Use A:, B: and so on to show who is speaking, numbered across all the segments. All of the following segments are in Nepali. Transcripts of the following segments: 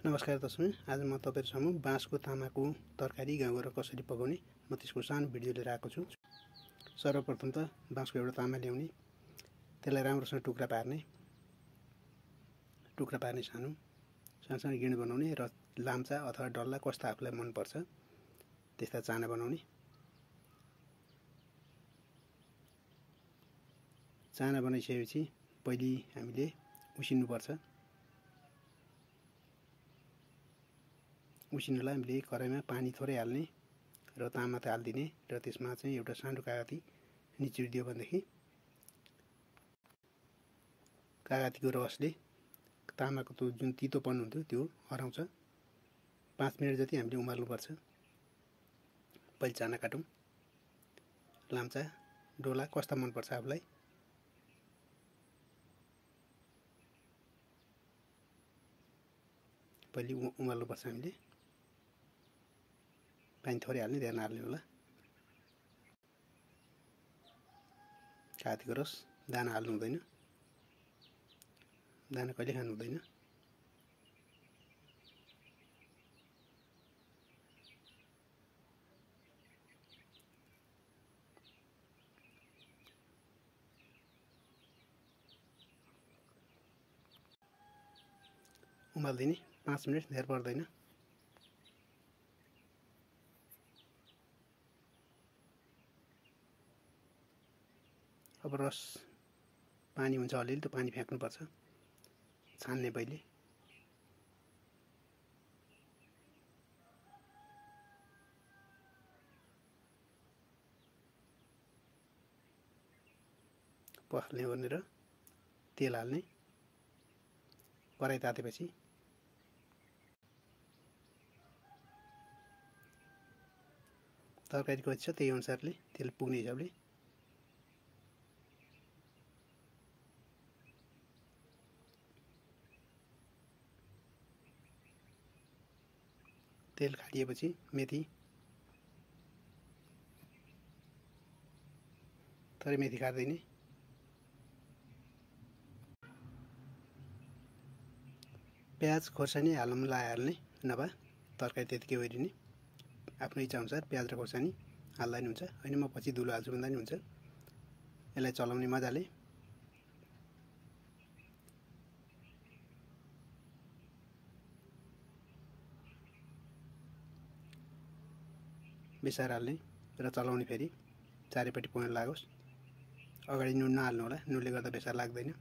A: नमस्कार दर्शक, आज म तपाईहरुसँग बाँसको तामाको तरकारी गाउँघर कसरी पकाउने म त्यसको सानो भिडियो लिएर आएको छु। सर्वप्रथम त बाँसको एउटा तामा ल्याउने, त्यसलाई राम्रोसँग टुक्रा पार्ने सानो गिँड बनाउने र लाम्चा अथवा डल्ला कस्ता आफूलाई मन पर्छ त्यस्ता चाना बनाउने। चाना बनाइसकेपछि पहिले हामीले उसिन्नु पर्छ। उसिन्नलाई हामीले कराईमा पानी थोरै हाल्ने र तामा त हाल्दिने र त्यसमा चाहिँ एउटा सानो कागती निचुरिदियो भनेदेखि कागतीको रसले तामाको जुन तितोपन हुन्थ्यो त्यो हराउँछ। 5 मिनेट जति हामीले उमाल्नुपर्छ। पहिले चाना काटौँ। लाम्चा डोला कस्ता मन पर्छ आफूलाई। पहिले उमाल्नुपर्छ हामीले। पानी थोरै हाल्ने, ध्यान हाल्ने होला। कागतीको रस, दाना हाल्नु हुँदैन। दाना कहिले खानु हुँदैन। उमाल्दिने 5 मिनेट, धेर पर्दैन। अब रस पानी हुन्छ अलिअलि, त्यो पानी फ्याँक्नुपर्छ। छान्ने पहिले। पखाल्ने भनेर तेल हाल्ने। कराई तातेपछि तरकारी कति छ त्यही अनुसारले तेल पुग्ने हिसाबले तेल खारिएपछि मेथी, थोरै मेथी खारिदिने। प्याज खोर्सानी हाल्नु मन लाग्यो हाल्ने, नभए तरकारी त्यतिकै ओरिने। आफ्नो इच्छा अनुसार प्याज र खोर्सानी हाल्दा नि हुन्छ, होइन म पछि धुलो हाल्छु भन्दा नि हुन्छ। यसलाई चलाउने मजाले। बेसार हाल्ने र चलाउने फेरि चारैपट्टि पकाउन लागोस्। अगाडि नुन नहाल्नु होला, नुनले गर्दा बेसार लाग्दैन।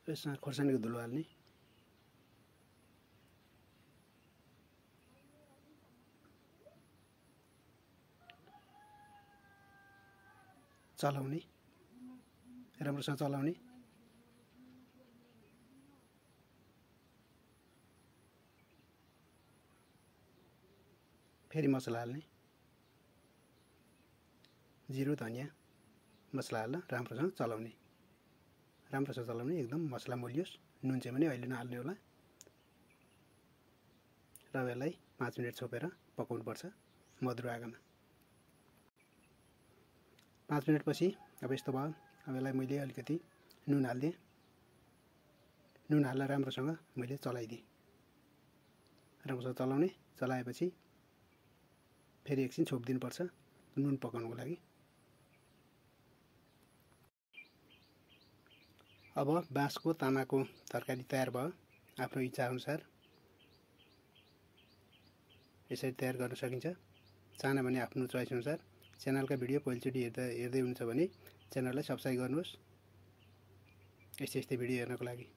A: यसमा खोर्सानीको धुलो हाल्ने। चलाउने, राम्रोसँग चलाउने। फेरि मसला हाल्ने। जिरो धनियाँ मसला हाल्न राम्रोसँग चलाउने। राम्रोसँग चलाउने, एकदम मसला मोलियोस्। नुन चाहिँ पनि अहिले नहाल्ने होला। र यसलाई 5 मिनेट छोपेर पकाउनुपर्छ मधुरो आगोमा। 5 मिनेटपछि अब यस्तो भयो। अब यसलाई मैले अलिकति नुन हाल्दिएँ। नुन हाल्दा राम्रोसँग मैले चलाइदिएँ। राम्रोसँग चलाउने। चलाएपछि फेरि एकछिन छोपिदिनुपर्छ नुन पकाउनुको लागि। अब बाँसको तामाको तरकारी तयार भयो। आफ्नो इच्छा अनुसार यसरी तयार गर्न सकिन्छ। चाना भने आफ्नो चोइस अनुसार। च्यानलका भिडियो पहिलोचोटि हेर्दै हुनुहुन्छ भने च्यानललाई सब्स्क्राइब गर्नुहोस् यस्तै भिडियो हेर्नको लागि।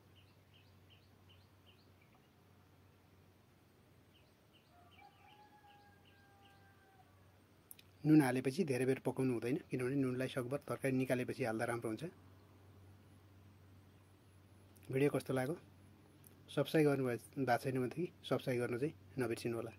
A: नुन हालेपछि धेरै बेर पकाउनु हुँदैन, किनभने नुनलाई सकभर तरकारी निकालेपछि हाल्दा राम्रो हुन्छ। भिडियो कस्तो लाग्यो? सब्स्क्राइब गर्नुभएको छैन भनेदेखि सब्स्क्राइब गर्न चाहिँ नबिर्सिनु होला।